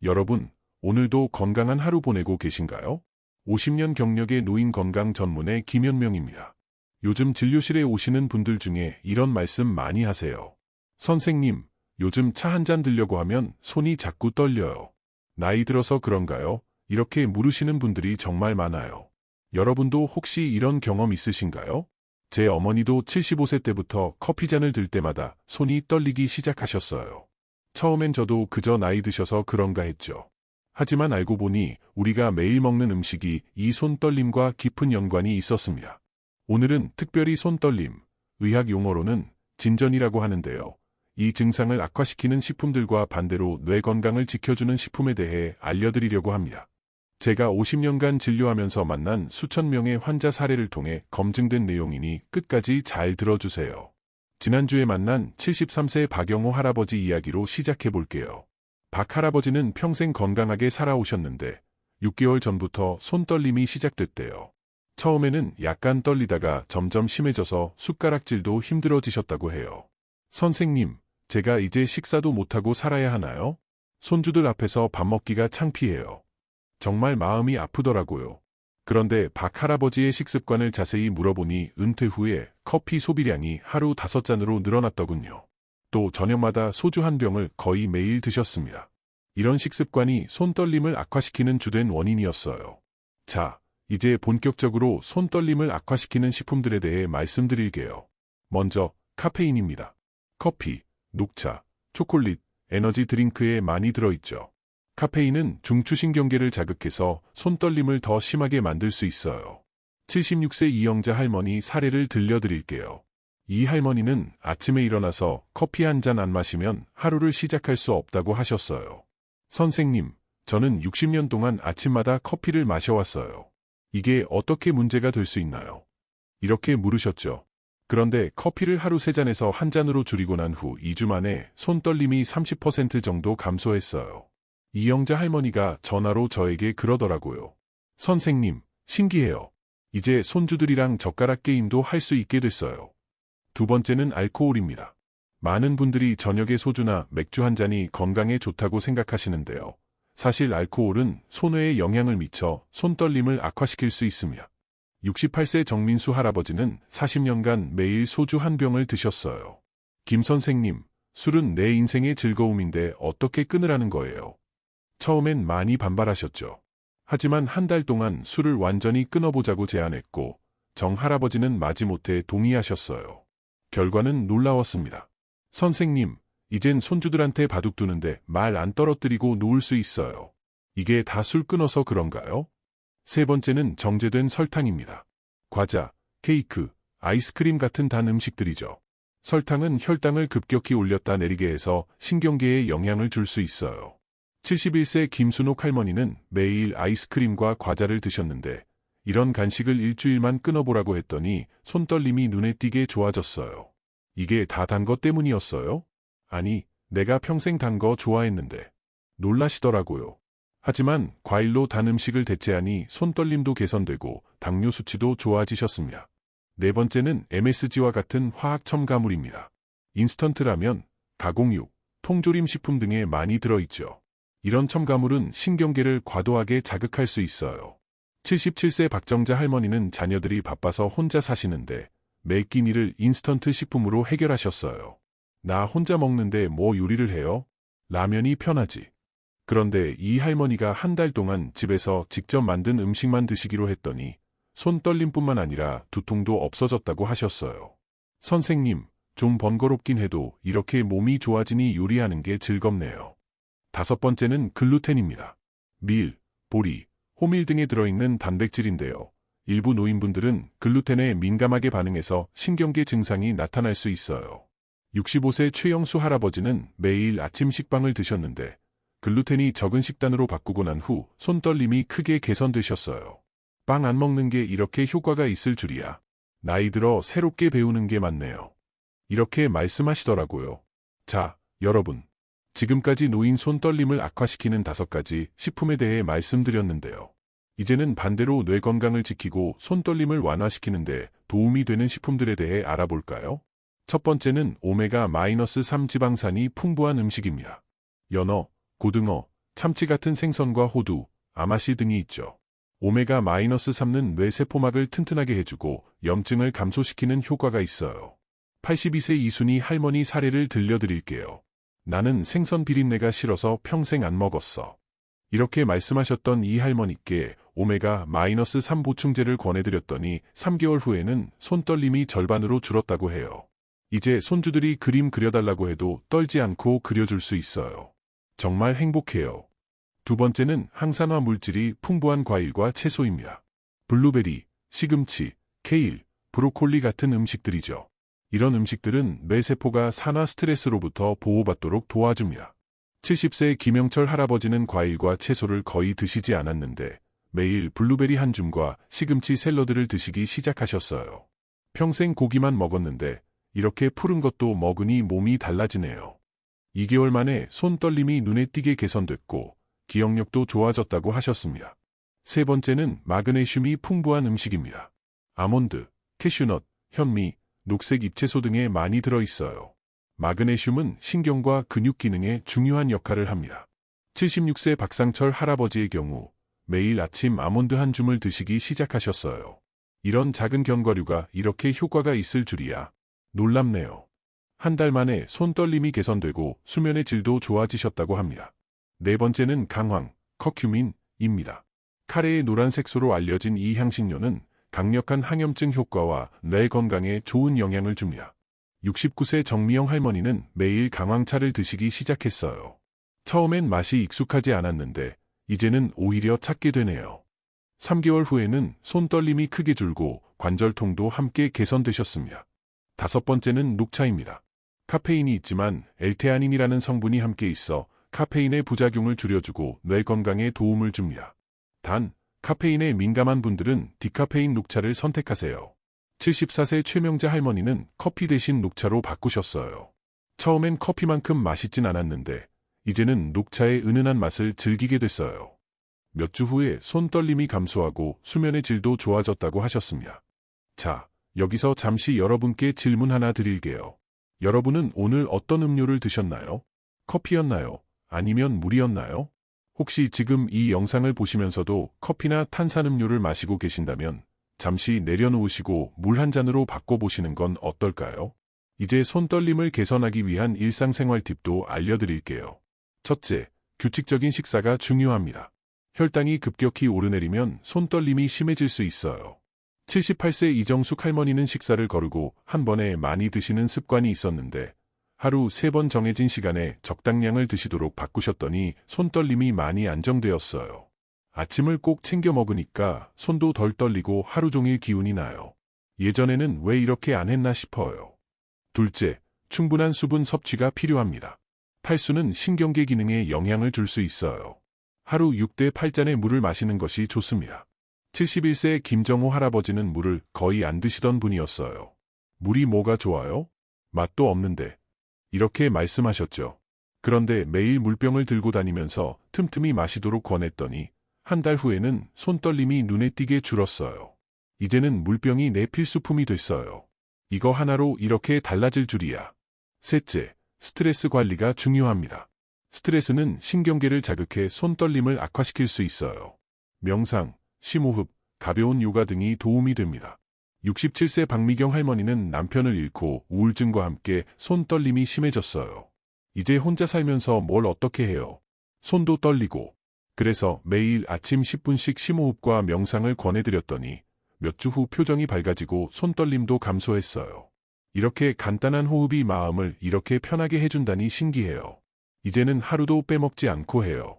여러분, 오늘도 건강한 하루 보내고 계신가요? 50년 경력의 노인 건강 전문의 김현명입니다. 요즘 진료실에 오시는 분들 중에 이런 말씀 많이 하세요. 선생님, 요즘 차 한 잔 들려고 하면 손이 자꾸 떨려요. 나이 들어서 그런가요? 이렇게 물으시는 분들이 정말 많아요. 여러분도 혹시 이런 경험 있으신가요? 제 어머니도 75세 때부터 커피잔을 들 때마다 손이 떨리기 시작하셨어요. 처음엔 저도 그저 나이 드셔서 그런가 했죠. 하지만 알고 보니 우리가 매일 먹는 음식이 이 손떨림과 깊은 연관이 있었습니다. 오늘은 특별히 손떨림, 의학 용어로는 진전이라고 하는데요. 이 증상을 악화시키는 식품들과 반대로 뇌 건강을 지켜주는 식품에 대해 알려드리려고 합니다. 제가 50년간 진료하면서 만난 수천 명의 환자 사례를 통해 검증된 내용이니 끝까지 잘 들어주세요. 지난주에 만난 73세 박영호 할아버지 이야기로 시작해 볼게요. 박 할아버지는 평생 건강하게 살아오셨는데 6개월 전부터 손떨림이 시작됐대요. 처음에는 약간 떨리다가 점점 심해져서 숟가락질도 힘들어지셨다고 해요. 선생님, 제가 이제 식사도 못하고 살아야 하나요? 손주들 앞에서 밥 먹기가 창피해요. 정말 마음이 아프더라고요. 그런데 박 할아버지의 식습관을 자세히 물어보니 은퇴 후에 커피 소비량이 하루 5잔으로 늘어났더군요. 또 저녁마다 소주 한 병을 거의 매일 드셨습니다. 이런 식습관이 손떨림을 악화시키는 주된 원인이었어요. 자, 이제 본격적으로 손떨림을 악화시키는 식품들에 대해 말씀드릴게요. 먼저 카페인입니다. 커피, 녹차, 초콜릿, 에너지 드링크에 많이 들어있죠. 카페인은 중추신경계를 자극해서 손떨림을 더 심하게 만들 수 있어요. 76세 이영자 할머니 사례를 들려드릴게요. 이 할머니는 아침에 일어나서 커피 한 잔 안 마시면 하루를 시작할 수 없다고 하셨어요. 선생님, 저는 60년 동안 아침마다 커피를 마셔왔어요. 이게 어떻게 문제가 될 수 있나요? 이렇게 물으셨죠. 그런데 커피를 하루 3잔에서 한 잔으로 줄이고 난 후 2주 만에 손떨림이 30% 정도 감소했어요. 이영자 할머니가 전화로 저에게 그러더라고요. 선생님, 신기해요. 이제 손주들이랑 젓가락 게임도 할 수 있게 됐어요. 두 번째는 알코올입니다. 많은 분들이 저녁에 소주나 맥주 한 잔이 건강에 좋다고 생각하시는데요. 사실 알코올은 손뇌에 영향을 미쳐 손떨림을 악화시킬 수 있습니다. 68세 정민수 할아버지는 40년간 매일 소주 한 병을 드셨어요. 김 선생님, 술은 내 인생의 즐거움인데 어떻게 끊으라는 거예요? 처음엔 많이 반발하셨죠. 하지만 한 달 동안 술을 완전히 끊어보자고 제안했고 정 할아버지는 마지못해 동의하셨어요. 결과는 놀라웠습니다. 선생님, 이젠 손주들한테 바둑 두는데 말 안 떨어뜨리고 놓을 수 있어요. 이게 다 술 끊어서 그런가요? 세 번째는 정제된 설탕입니다. 과자, 케이크, 아이스크림 같은 단 음식들이죠. 설탕은 혈당을 급격히 올렸다 내리게 해서 신경계에 영향을 줄 수 있어요. 71세 김순옥 할머니는 매일 아이스크림과 과자를 드셨는데 이런 간식을 일주일만 끊어보라고 했더니 손떨림이 눈에 띄게 좋아졌어요. 이게 다 단 것 때문이었어요? 아니, 내가 평생 단 거 좋아했는데. 놀라시더라고요. 하지만 과일로 단 음식을 대체하니 손떨림도 개선되고 당뇨 수치도 좋아지셨습니다. 네 번째는 MSG와 같은 화학 첨가물입니다. 인스턴트 라면, 가공육, 통조림 식품 등에 많이 들어있죠. 이런 첨가물은 신경계를 과도하게 자극할 수 있어요. 77세 박정자 할머니는 자녀들이 바빠서 혼자 사시는데 매 끼니를 인스턴트 식품으로 해결하셨어요. 나 혼자 먹는데 뭐 요리를 해요? 라면이 편하지. 그런데 이 할머니가 한 달 동안 집에서 직접 만든 음식만 드시기로 했더니 손떨림뿐만 아니라 두통도 없어졌다고 하셨어요. 선생님, 좀 번거롭긴 해도 이렇게 몸이 좋아지니 요리하는 게 즐겁네요. 다섯 번째는 글루텐입니다. 밀, 보리, 호밀 등에 들어있는 단백질인데요. 일부 노인분들은 글루텐에 민감하게 반응해서 신경계 증상이 나타날 수 있어요. 65세 최영수 할아버지는 매일 아침 식빵을 드셨는데 글루텐이 적은 식단으로 바꾸고 난 후 손떨림이 크게 개선되셨어요. 빵 안 먹는 게 이렇게 효과가 있을 줄이야. 나이 들어 새롭게 배우는 게 많네요. 이렇게 말씀하시더라고요. 자, 여러분. 지금까지 노인 손떨림을 악화시키는 5가지 식품에 대해 말씀드렸는데요. 이제는 반대로 뇌 건강을 지키고 손떨림을 완화시키는데 도움이 되는 식품들에 대해 알아볼까요? 첫 번째는 오메가-3 지방산이 풍부한 음식입니다. 연어, 고등어, 참치 같은 생선과 호두, 아마씨 등이 있죠. 오메가-3는 뇌 세포막을 튼튼하게 해주고 염증을 감소시키는 효과가 있어요. 82세 이순희 할머니 사례를 들려드릴게요. 나는 생선 비린내가 싫어서 평생 안 먹었어. 이렇게 말씀하셨던 이 할머니께 오메가-3 보충제를 권해드렸더니 3개월 후에는 손떨림이 절반으로 줄었다고 해요. 이제 손주들이 그림 그려달라고 해도 떨지 않고 그려줄 수 있어요. 정말 행복해요. 두 번째는 항산화 물질이 풍부한 과일과 채소입니다. 블루베리, 시금치, 케일, 브로콜리 같은 음식들이죠. 이런 음식들은 뇌세포가 산화 스트레스로부터 보호받도록 도와줍니다. 70세 김영철 할아버지는 과일과 채소를 거의 드시지 않았는데 매일 블루베리 한 줌과 시금치 샐러드를 드시기 시작하셨어요. 평생 고기만 먹었는데 이렇게 푸른 것도 먹으니 몸이 달라지네요. 2개월 만에 손떨림이 눈에 띄게 개선됐고 기억력도 좋아졌다고 하셨습니다. 세 번째는 마그네슘이 풍부한 음식입니다. 아몬드, 캐슈넛, 현미, 녹색 잎채소 등에 많이 들어있어요. 마그네슘은 신경과 근육 기능에 중요한 역할을 합니다. 76세 박상철 할아버지의 경우 매일 아침 아몬드 한 줌을 드시기 시작하셨어요. 이런 작은 견과류가 이렇게 효과가 있을 줄이야. 놀랍네요. 한 달 만에 손떨림이 개선되고 수면의 질도 좋아지셨다고 합니다. 네 번째는 강황, 커큐민입니다. 카레의 노란 색소로 알려진 이 향신료는 강력한 항염증 효과와 뇌 건강에 좋은 영향을 줍니다. 69세 정미영 할머니는 매일 강황차를 드시기 시작했어요. 처음엔 맛이 익숙하지 않았는데 이제는 오히려 찾게 되네요. 3개월 후에는 손떨림이 크게 줄고 관절통도 함께 개선되셨습니다. 다섯 번째는 녹차입니다. 카페인이 있지만 엘테아닌이라는 성분이 함께 있어 카페인의 부작용을 줄여주고 뇌 건강에 도움을 줍니다. 단, 카페인에 민감한 분들은 디카페인 녹차를 선택하세요. 74세 최명자 할머니는 커피 대신 녹차로 바꾸셨어요. 처음엔 커피만큼 맛있진 않았는데 이제는 녹차의 은은한 맛을 즐기게 됐어요. 몇 주 후에 손떨림이 감소하고 수면의 질도 좋아졌다고 하셨습니다. 자, 여기서 잠시 여러분께 질문 하나 드릴게요. 여러분은 오늘 어떤 음료를 드셨나요? 커피였나요? 아니면 물이었나요? 혹시 지금 이 영상을 보시면서도 커피나 탄산음료를 마시고 계신다면 잠시 내려놓으시고 물 한 잔으로 바꿔보시는 건 어떨까요? 이제 손떨림을 개선하기 위한 일상생활 팁도 알려드릴게요. 첫째, 규칙적인 식사가 중요합니다. 혈당이 급격히 오르내리면 손떨림이 심해질 수 있어요. 78세 이정숙 할머니는 식사를 거르고 한 번에 많이 드시는 습관이 있었는데 하루 3번 정해진 시간에 적당량을 드시도록 바꾸셨더니 손떨림이 많이 안정되었어요. 아침을 꼭 챙겨 먹으니까 손도 덜 떨리고 하루 종일 기운이 나요. 예전에는 왜 이렇게 안 했나 싶어요. 둘째, 충분한 수분 섭취가 필요합니다. 탈수는 신경계 기능에 영향을 줄 수 있어요. 하루 6대 8잔의 물을 마시는 것이 좋습니다. 71세 김정호 할아버지는 물을 거의 안 드시던 분이었어요. 물이 뭐가 좋아요? 맛도 없는데. 이렇게 말씀하셨죠. 그런데 매일 물병을 들고 다니면서 틈틈이 마시도록 권했더니 한 달 후에는 손떨림이 눈에 띄게 줄었어요. 이제는 물병이 내 필수품이 됐어요. 이거 하나로 이렇게 달라질 줄이야. 셋째, 스트레스 관리가 중요합니다. 스트레스는 신경계를 자극해 손떨림을 악화시킬 수 있어요. 명상, 심호흡, 가벼운 요가 등이 도움이 됩니다. 67세 박미경 할머니는 남편을 잃고 우울증과 함께 손떨림이 심해졌어요. 이제 혼자 살면서 뭘 어떻게 해요? 손도 떨리고. 그래서 매일 아침 10분씩 심호흡과 명상을 권해드렸더니 몇 주 후 표정이 밝아지고 손떨림도 감소했어요. 이렇게 간단한 호흡이 마음을 이렇게 편하게 해준다니 신기해요. 이제는 하루도 빼먹지 않고 해요.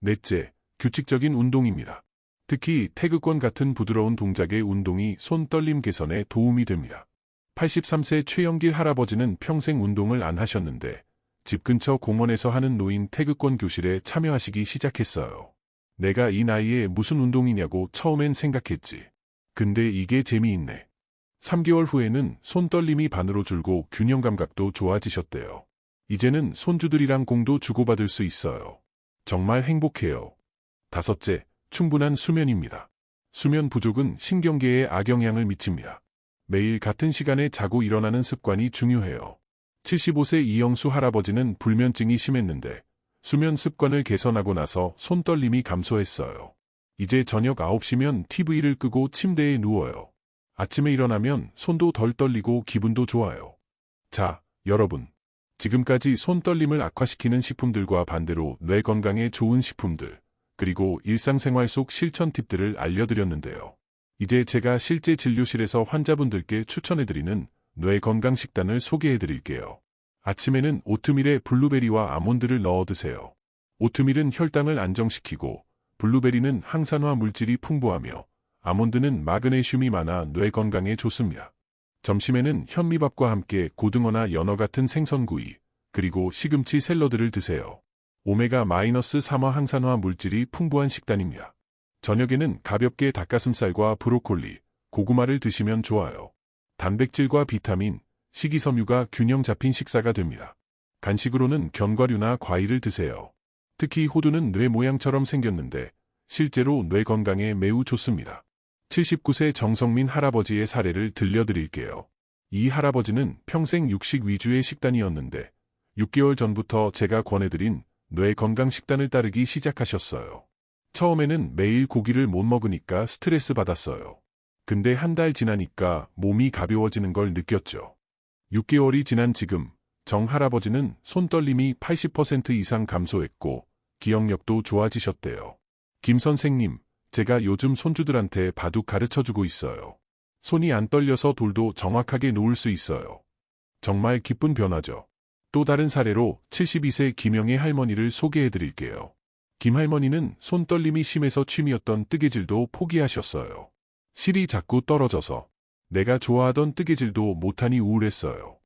넷째, 규칙적인 운동입니다. 특히 태극권 같은 부드러운 동작의 운동이 손떨림 개선에 도움이 됩니다. 83세 최영길 할아버지는 평생 운동을 안 하셨는데 집 근처 공원에서 하는 노인 태극권 교실에 참여하시기 시작했어요. 내가 이 나이에 무슨 운동이냐고 처음엔 생각했지. 근데 이게 재미있네. 3개월 후에는 손떨림이 반으로 줄고 균형 감각도 좋아지셨대요. 이제는 손주들이랑 공도 주고받을 수 있어요. 정말 행복해요. 다섯째, 충분한 수면입니다. 수면 부족은 신경계에 악영향을 미칩니다. 매일 같은 시간에 자고 일어나는 습관이 중요해요. 75세 이영수 할아버지는 불면증이 심했는데 수면 습관을 개선하고 나서 손떨림이 감소했어요. 이제 저녁 9시면 TV를 끄고 침대에 누워요. 아침에 일어나면 손도 덜 떨리고 기분도 좋아요. 자, 여러분. 지금까지 손떨림을 악화시키는 식품들과 반대로 뇌 건강에 좋은 식품들, 그리고 일상생활 속 실천 팁들을 알려드렸는데요. 이제 제가 실제 진료실에서 환자분들께 추천해드리는 뇌 건강 식단을 소개해드릴게요. 아침에는 오트밀에 블루베리와 아몬드를 넣어 드세요. 오트밀은 혈당을 안정시키고, 블루베리는 항산화 물질이 풍부하며, 아몬드는 마그네슘이 많아 뇌 건강에 좋습니다. 점심에는 현미밥과 함께 고등어나 연어 같은 생선구이, 그리고 시금치 샐러드를 드세요. 오메가-3화 항산화 물질이 풍부한 식단입니다. 저녁에는 가볍게 닭가슴살과 브로콜리, 고구마를 드시면 좋아요. 단백질과 비타민, 식이섬유가 균형 잡힌 식사가 됩니다. 간식으로는 견과류나 과일을 드세요. 특히 호두는 뇌 모양처럼 생겼는데 실제로 뇌 건강에 매우 좋습니다. 79세 정성민 할아버지의 사례를 들려드릴게요. 이 할아버지는 평생 육식 위주의 식단이었는데 6개월 전부터 제가 권해드린 뇌 건강 식단을 따르기 시작하셨어요. 처음에는 매일 고기를 못 먹으니까 스트레스 받았어요. 근데 한 달 지나니까 몸이 가벼워지는 걸 느꼈죠. 6개월이 지난 지금 정 할아버지는 손떨림이 80% 이상 감소했고 기억력도 좋아지셨대요. 김 선생님, 제가 요즘 손주들한테 바둑 가르쳐주고 있어요. 손이 안 떨려서 돌도 정확하게 놓을 수 있어요. 정말 기쁜 변화죠. 또 다른 사례로 72세 김영애 할머니를 소개해드릴게요. 김 할머니는 손떨림이 심해서 취미였던 뜨개질도 포기하셨어요. 실이 자꾸 떨어져서 내가 좋아하던 뜨개질도 못하니 우울했어요.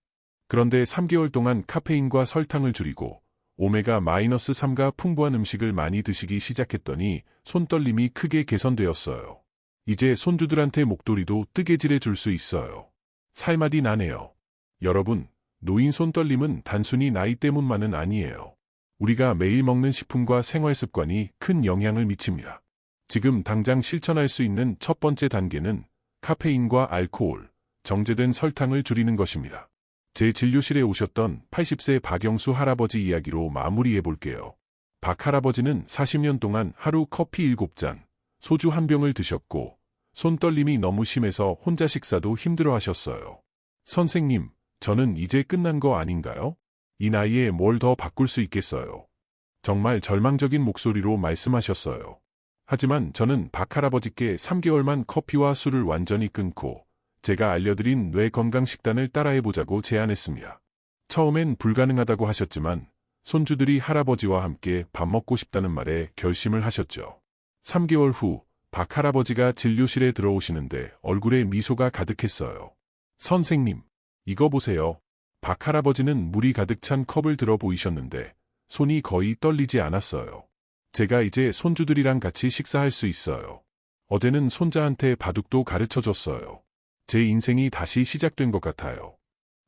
그런데 3개월 동안 카페인과 설탕을 줄이고 오메가-3가 풍부한 음식을 많이 드시기 시작했더니 손떨림이 크게 개선되었어요. 이제 손주들한테 목도리도 뜨개질해 줄 수 있어요. 살맛이 나네요. 여러분, 노인 손떨림은 단순히 나이 때문만은 아니에요. 우리가 매일 먹는 식품과 생활 습관이 큰 영향을 미칩니다. 지금 당장 실천할 수 있는 첫 번째 단계는 카페인과 알코올, 정제된 설탕을 줄이는 것입니다. 제 진료실에 오셨던 80세 박영수 할아버지 이야기로 마무리해 볼게요. 박 할아버지는 40년 동안 하루 커피 7잔, 소주 1병을 드셨고 손떨림이 너무 심해서 혼자 식사도 힘들어 하셨어요. 선생님, 저는 이제 끝난 거 아닌가요? 이 나이에 뭘 더 바꿀 수 있겠어요? 정말 절망적인 목소리로 말씀하셨어요. 하지만 저는 박 할아버지께 3개월만 커피와 술을 완전히 끊고 제가 알려드린 뇌 건강 식단을 따라해보자고 제안했습니다. 처음엔 불가능하다고 하셨지만 손주들이 할아버지와 함께 밥 먹고 싶다는 말에 결심을 하셨죠. 3개월 후 박 할아버지가 진료실에 들어오시는데 얼굴에 미소가 가득했어요. 선생님, 이거 보세요. 박 할아버지는 물이 가득 찬 컵을 들어 보이셨는데 손이 거의 떨리지 않았어요. 제가 이제 손주들이랑 같이 식사할 수 있어요. 어제는 손자한테 바둑도 가르쳐줬어요. 제 인생이 다시 시작된 것 같아요.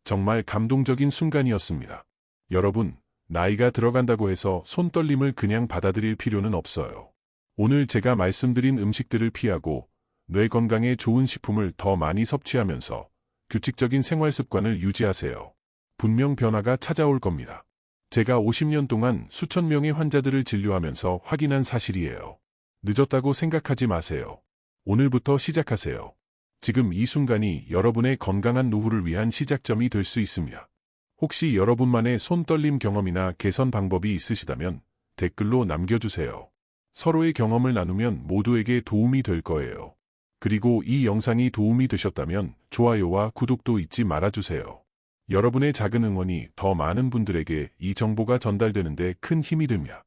정말 감동적인 순간이었습니다. 여러분, 나이가 들어간다고 해서 손떨림을 그냥 받아들일 필요는 없어요. 오늘 제가 말씀드린 음식들을 피하고 뇌 건강에 좋은 식품을 더 많이 섭취하면서 규칙적인 생활 습관을 유지하세요. 분명 변화가 찾아올 겁니다. 제가 50년 동안 수천 명의 환자들을 진료하면서 확인한 사실이에요. 늦었다고 생각하지 마세요. 오늘부터 시작하세요. 지금 이 순간이 여러분의 건강한 노후를 위한 시작점이 될 수 있습니다. 혹시 여러분만의 손떨림 경험이나 개선 방법이 있으시다면 댓글로 남겨주세요. 서로의 경험을 나누면 모두에게 도움이 될 거예요. 그리고 이 영상이 도움이 되셨다면 좋아요와 구독도 잊지 말아주세요. 여러분의 작은 응원이 더 많은 분들에게 이 정보가 전달되는데 큰 힘이 됩니다.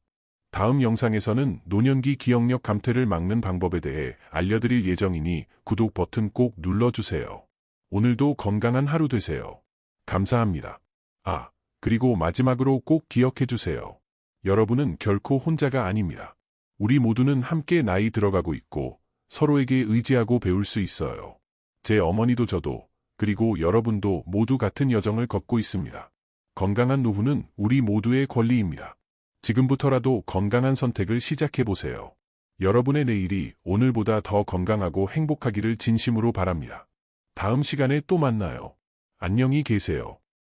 다음 영상에서는 노년기 기억력 감퇴를 막는 방법에 대해 알려드릴 예정이니 구독 버튼 꼭 눌러주세요. 오늘도 건강한 하루 되세요. 감사합니다. 그리고 마지막으로 꼭 기억해주세요. 여러분은 결코 혼자가 아닙니다. 우리 모두는 함께 나이 들어가고 있고 서로에게 의지하고 배울 수 있어요. 제 어머니도 저도 그리고 여러분도 모두 같은 여정을 걷고 있습니다. 건강한 노후는 우리 모두의 권리입니다. 지금부터라도 건강한 선택을 시작해보세요. 여러분의 내일이 오늘보다 더 건강하고 행복하기를 진심으로 바랍니다. 다음 시간에 또 만나요. 안녕히 계세요.